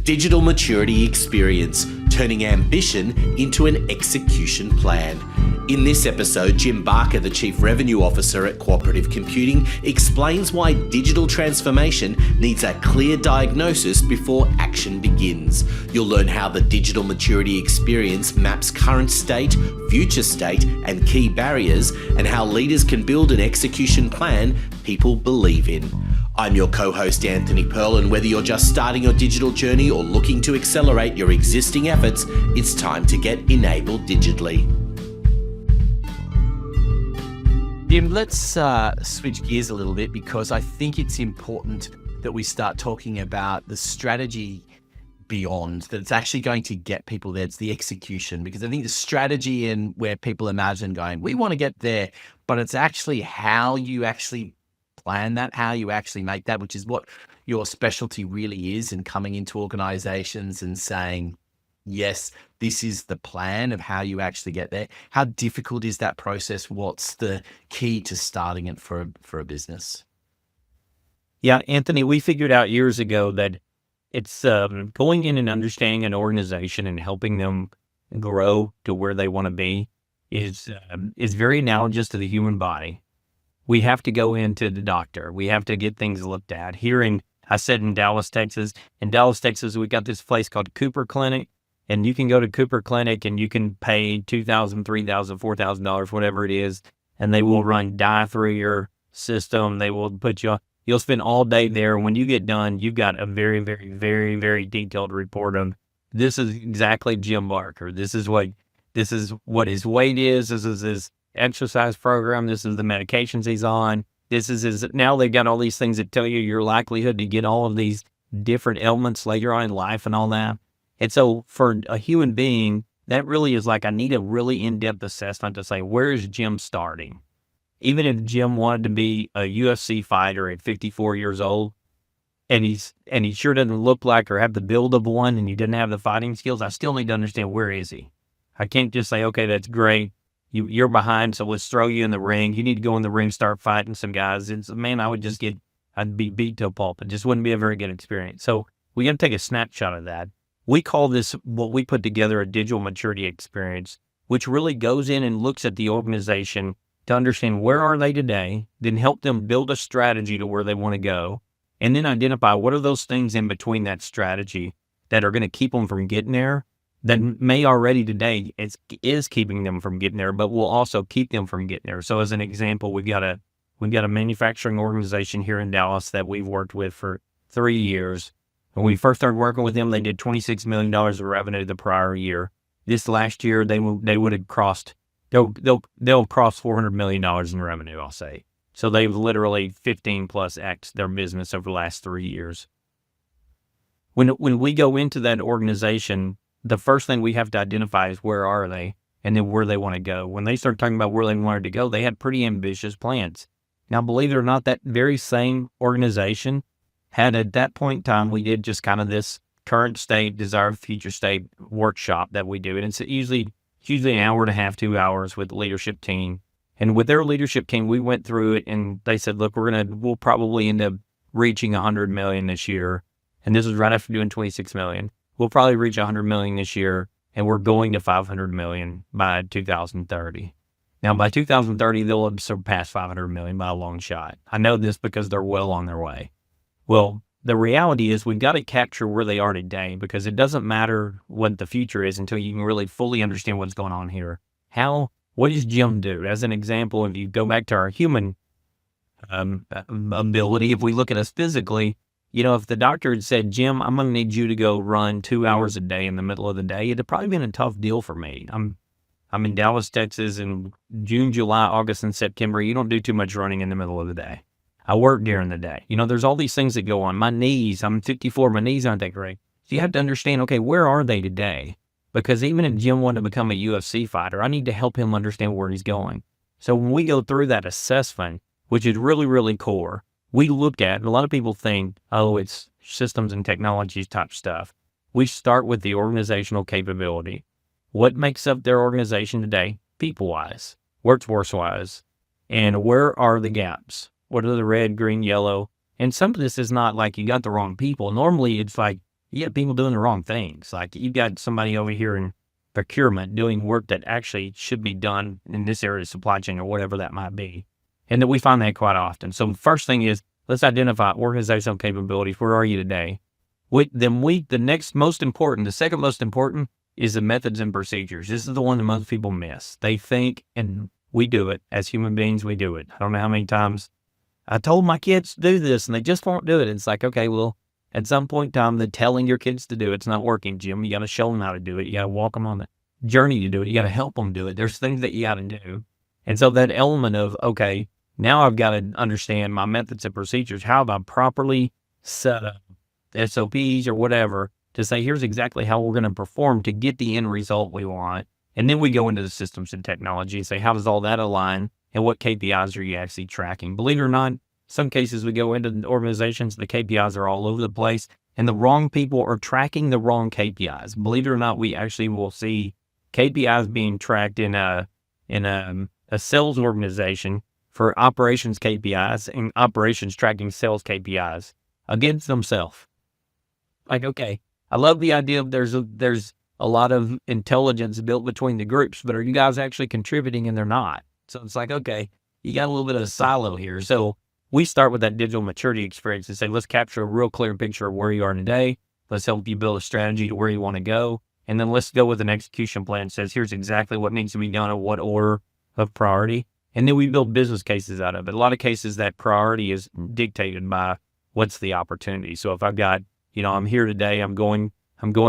Digital Maturity Experience, turning ambition into an execution plan. In this episode, Jim Barker, the Chief Revenue Officer at Cooperative Computing, explains why digital transformation needs a clear diagnosis before action begins. You'll learn how the Digital Maturity Experience maps current state, future state, and key barriers, and how leaders can build an execution plan people believe in. I'm your co-host Anthony Pearl, and whether you're just starting your digital journey or looking to accelerate your existing efforts, it's time to get enabled digitally. Jim, let's switch gears a little bit, because I think it's important that we start talking about the strategy beyond, that it's actually going to get people there. It's the execution, because I think the strategy and where people imagine going, we want to get there, but it's actually how you actually plan that, how you actually make that, which is what your specialty really is, and coming into organizations and saying, yes, this is the plan of how you actually get there. How difficult is that process? What's the key to starting it for a business? Yeah, Anthony, we figured out years ago that it's going in and understanding an organization and helping them grow to where they want to be is very analogous to the human body. We have to go into the doctor. We have to get things looked at. I said in Dallas, Texas, we got this place called Cooper Clinic. And you can go to Cooper Clinic and you can pay $2,000, $3,000, $4,000, whatever it is, and they will run dye through your system. They will you'll spend all day there. When you get done, you've got a very, very, very, very detailed report on, this is exactly Jim Barker. This is what his weight is. This is his exercise program. This is the medications he's on. Now they've got all these things that tell you your likelihood to get all of these different ailments later on in life and all that. And so for a human being, that really is like, I need a really in-depth assessment to say, where is Jim starting? Even if Jim wanted to be a UFC fighter at 54 years old, and he sure doesn't look like or have the build of one, and he didn't have the fighting skills, I still need to understand, where is he? I can't just say, okay, that's great. You're behind, so let's throw you in the ring. You need to go in the ring, start fighting some guys. I'd be beat to a pulp. It just wouldn't be a very good experience. So we got to take a snapshot of that. We call this, what we put together, a digital maturity experience, which really goes in and looks at the organization to understand where are they today, then help them build a strategy to where they want to go, and then identify what are those things in between that strategy that are going to keep them from getting there, that may already today is keeping them from getting there, but will also keep them from getting there. So as an example, we've got a manufacturing organization here in Dallas that we've worked with for 3 years. When we first started working with them, they did $26 million of revenue the prior year. This last year, they would have crossed, they'll cross $400 million in revenue, I'll say. So they've literally 15 plus X their business over the last 3 years. When we go into that organization, the first thing we have to identify is, where are they, and then where they want to go. When they started talking about where they wanted to go, they had pretty ambitious plans. Now, believe it or not, that very same organization had, at that point in time, we did just kind of this current state, desired future state workshop that we do. And it's usually an hour and a half, 2 hours with the leadership team. And with their leadership team, we went through it and they said, look, we'll probably end up reaching 100 million this year. And this was right after doing 26 million. We'll probably reach 100 million this year, and we're going to 500 million by 2030. Now, by 2030, they'll have surpassed 500 million by a long shot. I know this because they're well on their way. Well, the reality is we've got to capture where they are today, because it doesn't matter what the future is until you can really fully understand what's going on here. What does Jim do? As an example, if you go back to our human ability, if we look at us physically, if the doctor had said, Jim, I'm going to need you to go run 2 hours a day in the middle of the day, it'd probably been a tough deal for me. I'm in Dallas, Texas in June, July, August, and September. You don't do too much running in the middle of the day. I work during the day. There's all these things that go on. My knees, I'm 54, my knees aren't that great. So you have to understand, okay, where are they today? Because even if Jim wanted to become a UFC fighter, I need to help him understand where he's going. So when we go through that assessment, which is really, really core, we look at, and a lot of people think, oh, it's systems and technologies type stuff. We start with the organizational capability. What makes up their organization today, people-wise, workforce-wise, and where are the gaps? What are the red, green, yellow? And some of this is not like you got the wrong people. Normally, it's like you got people doing the wrong things. Like you got somebody over here in procurement doing work that actually should be done in this area of supply chain or whatever that might be. And that we find that quite often. So the first thing is, let's identify organizational capabilities. Where are you today? The next most important, the second most important is the methods and procedures. This is the one that most people miss. They think, and we do it as human beings, we do it. I don't know how many times I told my kids to do this and they just won't do it. It's like, okay, well, at some point in time, the telling your kids to do it's not working, Jim. You got to show them how to do it. You got to walk them on the journey to do it. You got to help them do it. There's things that you got to do. And so that element of, okay, now I've got to understand my methods and procedures. How have I properly set up SOPs or whatever to say, here's exactly how we're going to perform to get the end result we want. And then we go into the systems and technology and say, how does all that align? And what KPIs are you actually tracking? Believe it or not, some cases we go into organizations, the KPIs are all over the place and the wrong people are tracking the wrong KPIs. Believe it or not, we actually will see KPIs being tracked in a sales organization for operations KPIs and operations tracking sales KPIs against themselves. Like, okay, I love the idea of there's a lot of intelligence built between the groups, but are you guys actually contributing? And they're not. So it's like, okay, you got a little bit of a silo here. So we start with that digital maturity experience and say, let's capture a real clear picture of where you are today. Let's help you build a strategy to where you want to go. And then let's go with an execution plan that says, here's exactly what needs to be done in what order of priority. And then we build business cases out of it. A lot of cases that priority is dictated by what's the opportunity. So if I've got, I'm here today, I'm going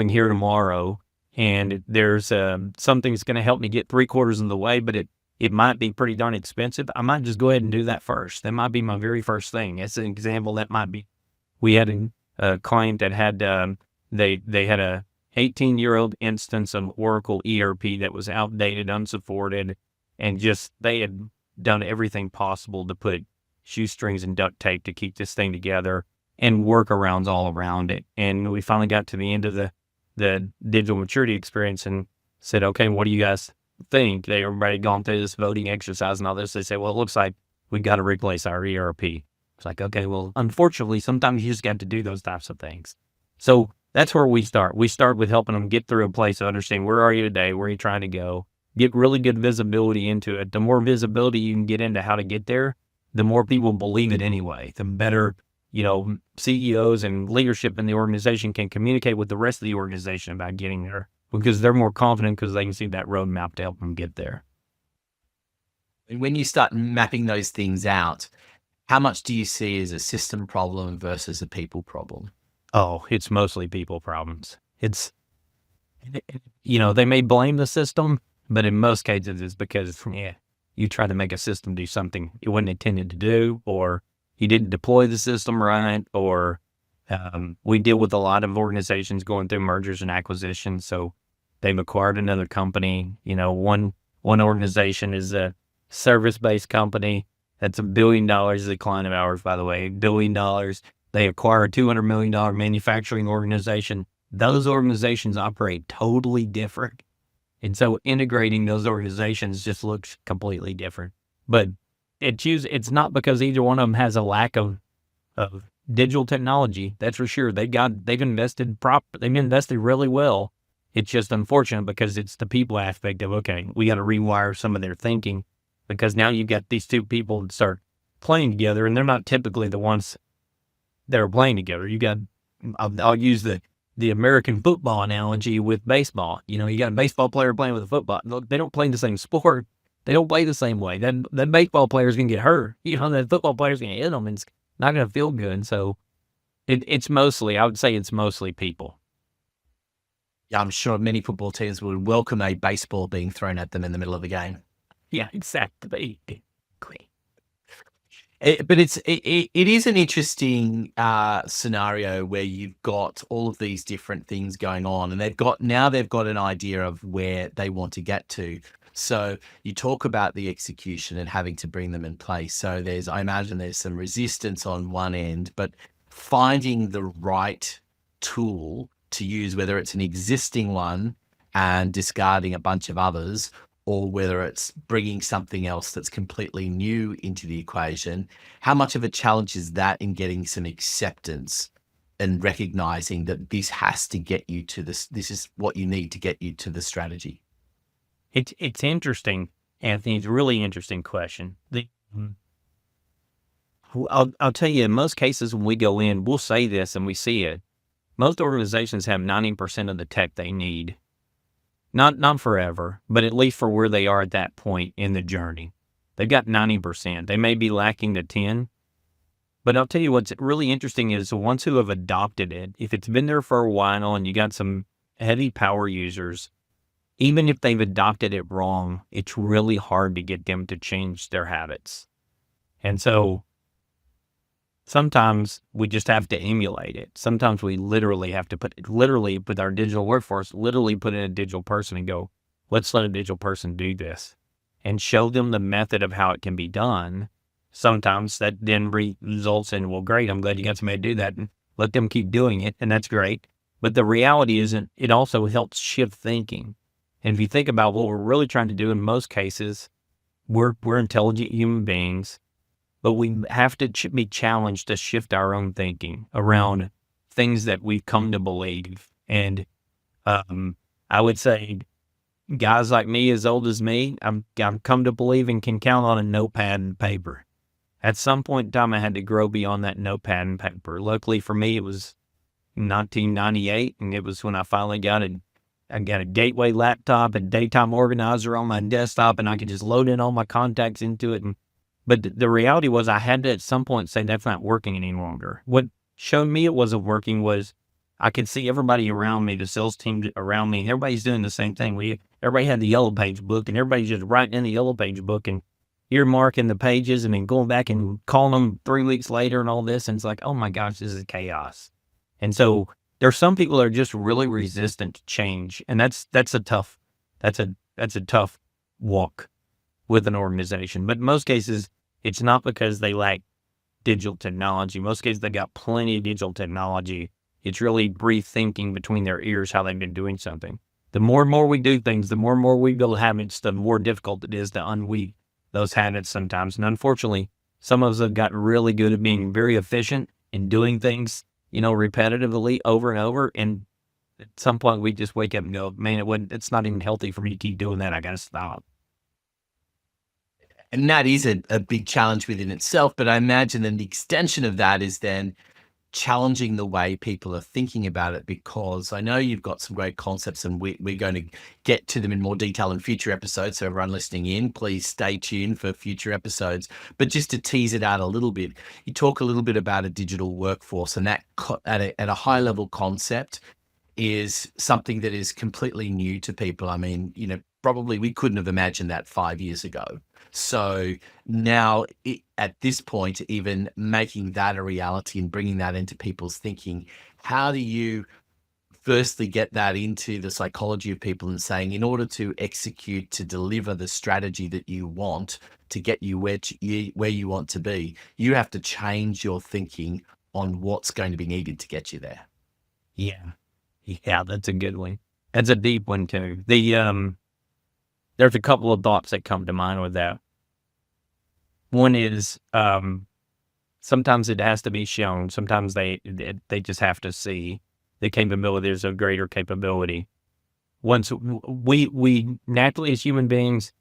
here tomorrow, and there's something that's going to help me get 3/4 of the way, but it might be pretty darn expensive. I might just go ahead and do that first. That might be my very first thing. As an example, that might be, we had a client that had, they had a 18-year-old instance of Oracle ERP that was outdated, unsupported, and just, they had done everything possible to put shoestrings and duct tape to keep this thing together and workarounds all around it. And we finally got to the end of the digital maturity experience and said, okay, what do you guys think? Everybody had gone through this voting exercise and all this. They say, well, it looks like we've got to replace our ERP. It's like, okay, well, unfortunately, sometimes you just got to do those types of things. So that's where we start. We start with helping them get through a place of understanding, where are you today? Where are you trying to go? Get really good visibility into it. The more visibility you can get into how to get there, the more people believe it anyway. The better, CEOs and leadership in the organization can communicate with the rest of the organization about getting there, because they're more confident because they can see that roadmap to help them get there. And when you start mapping those things out, how much do you see as a system problem versus a people problem? Oh, it's mostly people problems. They may blame the system, but in most cases it's because, you try to make a system do something it wasn't intended to do, or you didn't deploy the system right, or we deal with a lot of organizations going through mergers and acquisitions. So they've acquired another company. One organization is a service-based company. That's $1 billion is a client of ours, by the way, $1 billion. They acquire a $200 million manufacturing organization. Those organizations operate totally different. And so integrating those organizations just looks completely different. But it's not because either one of them has a lack of digital technology. That's for sure. They've invested really well. It's just unfortunate because it's the people aspect of, okay, we got to rewire some of their thinking, because now you've got these two people that start playing together, and they're not typically the ones that are playing together. I'll use the American football analogy with baseball. You got a baseball player playing with a football. Look, they don't play the same sport. They don't play the same way. Then the baseball player's going to get hurt. The football player's going to hit them, and it's not going to feel good. So I would say it's mostly people. Yeah, I'm sure many football teams would welcome a baseball being thrown at them in the middle of a game. Yeah, exactly. But it is an interesting scenario where you've got all of these different things going on, and they've got an idea of where they want to get to. So you talk about the execution and having to bring them in place. So I imagine there's some resistance on one end, but finding the right tool to use, whether it's an existing one and discarding a bunch of others, or whether it's bringing something else that's completely new into the equation. How much of a challenge is that in getting some acceptance and recognizing that this has to get you to this is what you need to get you to the strategy? It's interesting, Anthony. It's a really interesting question. I'll tell you, in most cases when we go in, we'll say this and we see it. Most organizations have 90% of the tech they need. Not forever, but at least for where they are at that point in the journey. They've got 90%. They may be lacking the 10. But I'll tell you what's really interesting is the ones who have adopted it, if it's been there for a while and you got some heavy power users, even if they've adopted it wrong, it's really hard to get them to change their habits. And so sometimes we just have to emulate it. Sometimes we literally have to with our digital workforce, put in a digital person and go, let's let a digital person do this and show them the method of how it can be done. Sometimes that then results in, well, great, I'm glad you got somebody to do that, and let them keep doing it. And that's great. But the reality isn't, it also helps shift thinking. And if you think about what we're really trying to do in most cases, we're intelligent human beings, but we have to be challenged to shift our own thinking around things that we've come to believe. And I would say guys like me, as old as me, I'm come to believe and can count on a notepad and paper. At some point in time, I had to grow beyond that notepad and paper. Luckily for me, it was 1998, and it was when I finally got a gateway laptop and daytime organizer on my desktop, and I could just load in all my contacts into it. But the reality was I had to at some point say that's not working any longer. What showed me it wasn't working was I could see everybody around me, the sales team around me, everybody's doing the same thing. Everybody had the yellow page book, and everybody's just writing in the yellow page book and earmarking the pages and then going back and calling them 3 weeks later and all this. And it's like, oh my gosh, this is chaos. And so there's some people that are just really resistant to change. And that's a tough walk with an organization. But in most cases, it's not because they lack digital technology. In most cases, they got plenty of digital technology. It's really rethinking between their ears how they've been doing something. The more and more we do things, the more and more we build habits, the more difficult it is to unweave those habits sometimes. And unfortunately, some of us have gotten really good at being very efficient in doing things, repetitively over and over. And at some point we just wake up and go, man, it's not even healthy for me to keep doing that. I got to stop. And that is a big challenge within itself. But I imagine then the extension of that is then challenging the way people are thinking about it, because I know you've got some great concepts, and we're going to get to them in more detail in future episodes. So everyone listening in, please stay tuned for future episodes. But just to tease it out a little bit, you talk a little bit about a digital workforce, and that at a high level concept is something that is completely new to people. I mean, probably we couldn't have imagined that 5 years ago. So now at this point, even making that a reality and bringing that into people's thinking, how do you firstly get that into the psychology of people and saying, in order to execute, to deliver the strategy that you want to get you where you want to be, you have to change your thinking on what's going to be needed to get you there? Yeah, that's a good one. That's a deep one too. There's a couple of thoughts that come to mind with that. One is sometimes it has to be shown. Sometimes they just have to see the capability. There's a greater capability. Once we naturally, as human beings,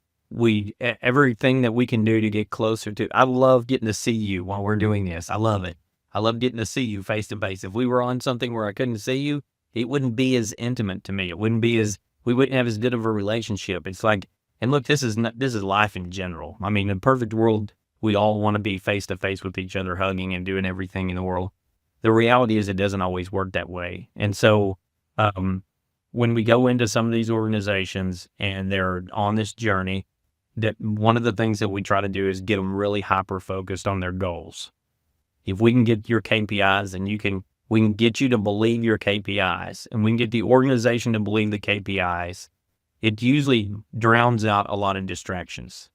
everything that we can do to get closer to. I love getting to see you while we're doing this. I love it. I love getting to see you face to face. If we were on something where I couldn't see you, it wouldn't be as intimate to me. We wouldn't have as good of a relationship. It's like, and look, this is life in general. I mean, in a perfect world, we all want to be face to face with each other, hugging and doing everything in the world. The reality is it doesn't always work that way. And so when we go into some of these organizations and they're on this journey, that one of the things that we try to do is get them really hyper focused on their goals. If we can get your KPIs and we can get you to believe your KPIs, and we can get the organization to believe the KPIs, it usually drowns out a lot of distractions.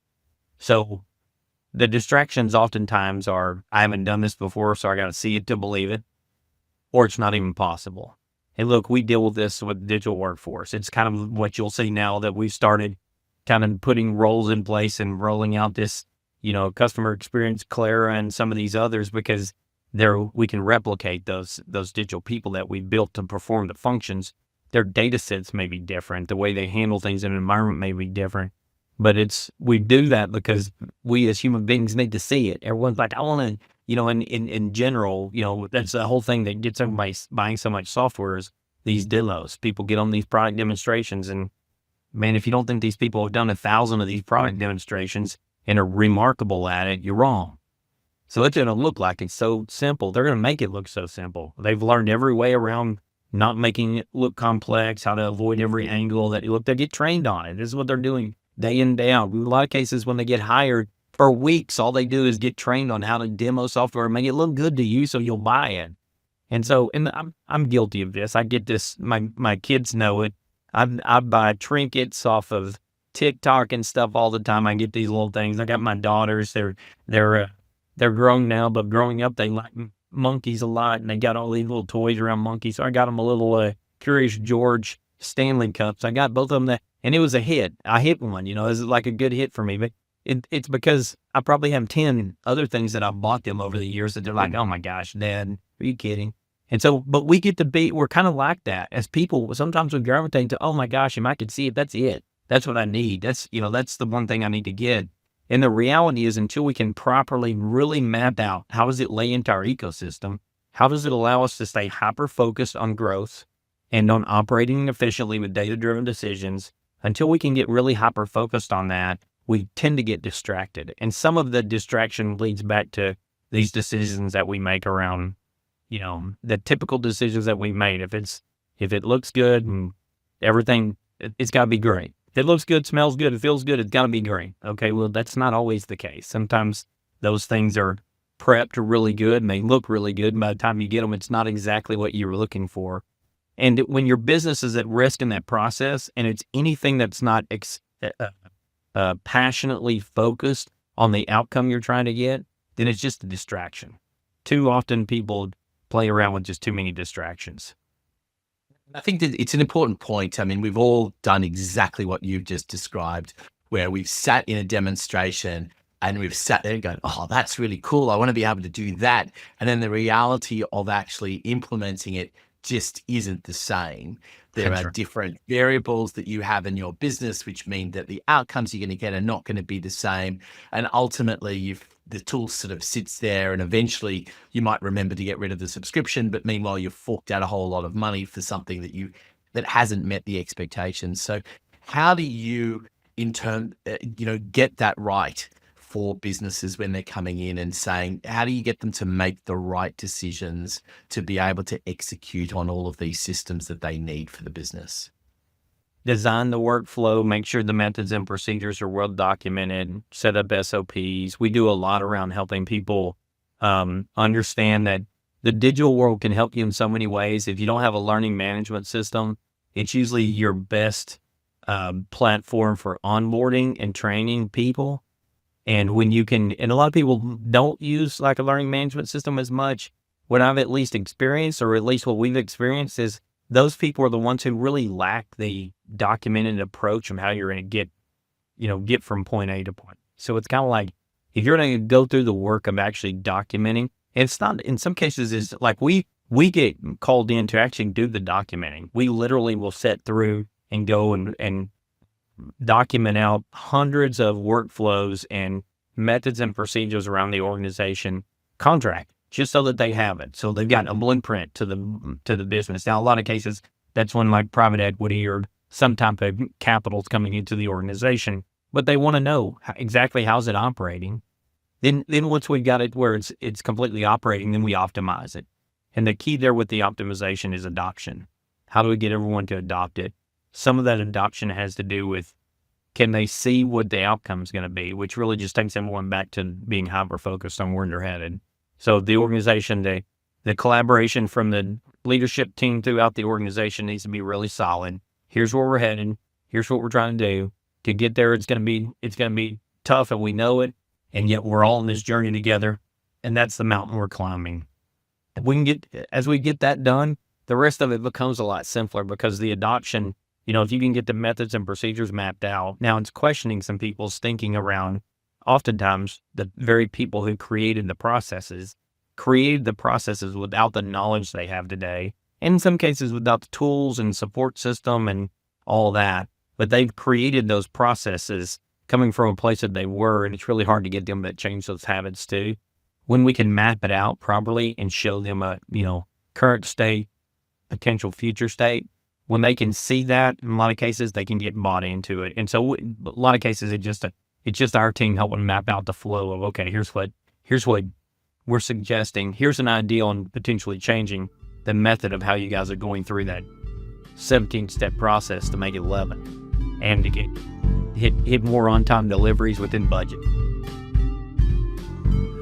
So the distractions oftentimes are, I haven't done this before, so I got to see it to believe it, or it's not even possible. And look, we deal with this with digital workforce. It's kind of what you'll see now that we've started kind of putting roles in place and rolling out this, customer experience, Clara, and some of these others, because we can replicate those digital people that we built to perform the functions. Their data sets may be different. The way they handle things in an environment may be different. But we do that because we as human beings need to see it. Everyone's like, I want to, in general, that's the whole thing that gets everybody buying so much software is these demos. People get on these product demonstrations, and man, if you don't think these people have done 1,000 of these product demonstrations and are remarkable at it, you're wrong. So it's going to look like it's so simple. They're going to make it look so simple. They've learned every way around not making it look complex, how to avoid every angle that you look. They get trained on it. This is what they're doing day in, day out. In a lot of cases, when they get hired for weeks, all they do is get trained on how to demo software and make it look good to you so you'll buy it. And so, and I'm guilty of this. I get this, my kids know it. I buy trinkets off of TikTok and stuff all the time. I get these little things. I got my daughters. They're grown now, but growing up, they like monkeys a lot, and they got all these little toys around monkeys. So I got them a little Curious George Stanley cups. I got both of them, and it was a hit. I hit one, it was like a good hit for me. But it's because I probably have 10 other things that I've bought them over the years that they're like, oh my gosh, Dad, are you kidding? And so, but we're kind of like that as people. Sometimes we gravitate to, oh my gosh, if I could see it, that's it. That's what I need. That's the one thing I need to get. And the reality is, until we can properly really map out how does it lay into our ecosystem, how does it allow us to stay hyper-focused on growth and on operating efficiently with data-driven decisions, until we can get really hyper-focused on that, we tend to get distracted. And some of the distraction leads back to these decisions that we make around, the typical decisions that we made. If it looks good and everything, it's got to be great. If it looks good, smells good, it feels good, it's got to be great. Okay, well, that's not always the case. Sometimes those things are prepped really good and they look really good. And by the time you get them, it's not exactly what you were looking for. And when your business is at risk in that process, and it's anything that's not passionately focused on the outcome you're trying to get, then it's just a distraction. Too often people play around with just too many distractions. I think that it's an important point. I mean, we've all done exactly what you've just described, where we've sat in a demonstration and we've sat there and gone, oh, that's really cool. I want to be able to do that. And then the reality of actually implementing it just isn't the same. There are different variables that you have in your business, which mean that the outcomes you're going to get are not going to be the same. And ultimately, the tool sort of sits there, and eventually you might remember to get rid of the subscription, but meanwhile you've forked out a whole lot of money for something that hasn't met the expectations. So how do you, in turn, get that right for businesses when they're coming in and saying, how do you get them to make the right decisions to be able to execute on all of these systems that they need for the business? Design the workflow, make sure the methods and procedures are well documented, set up SOPs. We do a lot around helping people understand that the digital world can help you in so many ways. If you don't have a learning management system, it's usually your best platform for onboarding and training people. And when you can, and a lot of people don't use like a learning management system as much. What I've at least experienced, or at least what we've experienced, is those people are the ones who really lack the documented approach of how you're going to get from point A to point. So it's kind of like, if you're going to go through the work of actually documenting, and it's not, in some cases, it's like we get called in to actually do the documenting. We literally will sit through and go and document out hundreds of workflows and methods and procedures around the organization contract, just so that they have it. So they've got a blueprint to the business. Now, a lot of cases, that's when like private equity or some type of capital's coming into the organization, but they want to know exactly how's it operating. Then once we've got it where it's completely operating, then we optimize it. And the key there with the optimization is adoption. How do we get everyone to adopt it? Some of that adoption has to do with, can they see what the outcome is going to be, which really just takes everyone back to being hyper-focused on where they're headed. So the organization, the collaboration from the leadership team throughout the organization needs to be really solid. Here's where we're headed. Here's what we're trying to do. To get there, it's going to be tough, and we know it, and yet we're all on this journey together, and that's the mountain we're climbing. As we get that done, the rest of it becomes a lot simpler, because the adoption, if you can get the methods and procedures mapped out, now it's questioning some people's thinking around, oftentimes, the very people who created the processes. created the processes without the knowledge they have today. And in some cases without the tools and support system and all that. But they've created those processes coming from a place that they were, and it's really hard to get them to change those habits too. When we can map it out properly and show them a, current state, potential future state, when they can see that, in a lot of cases, they can get bought into it. And so a lot of cases, it's just our team helping map out the flow of, okay, here's what we're suggesting. Here's an idea on potentially changing the method of how you guys are going through that 17-step process to make it 11 and to get hit more on-time deliveries within budget.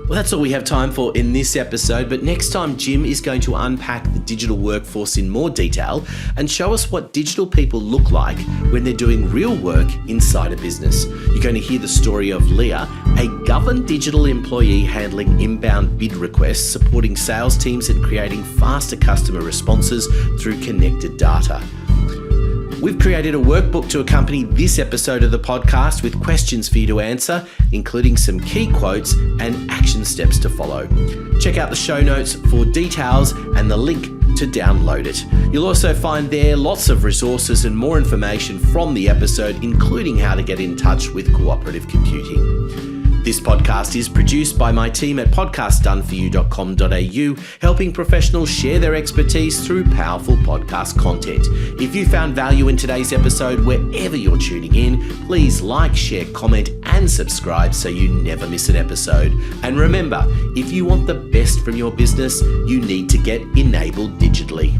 Well, that's all we have time for in this episode, but next time Jim is going to unpack the digital workforce in more detail and show us what digital people look like when they're doing real work inside a business. You're going to hear the story of Leah, a governed digital employee handling inbound bid requests, supporting sales teams and creating faster customer responses through connected data. We've created a workbook to accompany this episode of the podcast with questions for you to answer, including some key quotes and action steps to follow. Check out the show notes for details and the link to download it. You'll also find there lots of resources and more information from the episode, including how to get in touch with Cooperative Computing. This podcast is produced by my team at podcastdoneforyou.com.au, helping professionals share their expertise through powerful podcast content. If you found value in today's episode, wherever you're tuning in, please like, share, comment, and subscribe so you never miss an episode. And remember, if you want the best from your business, you need to get enabled digitally.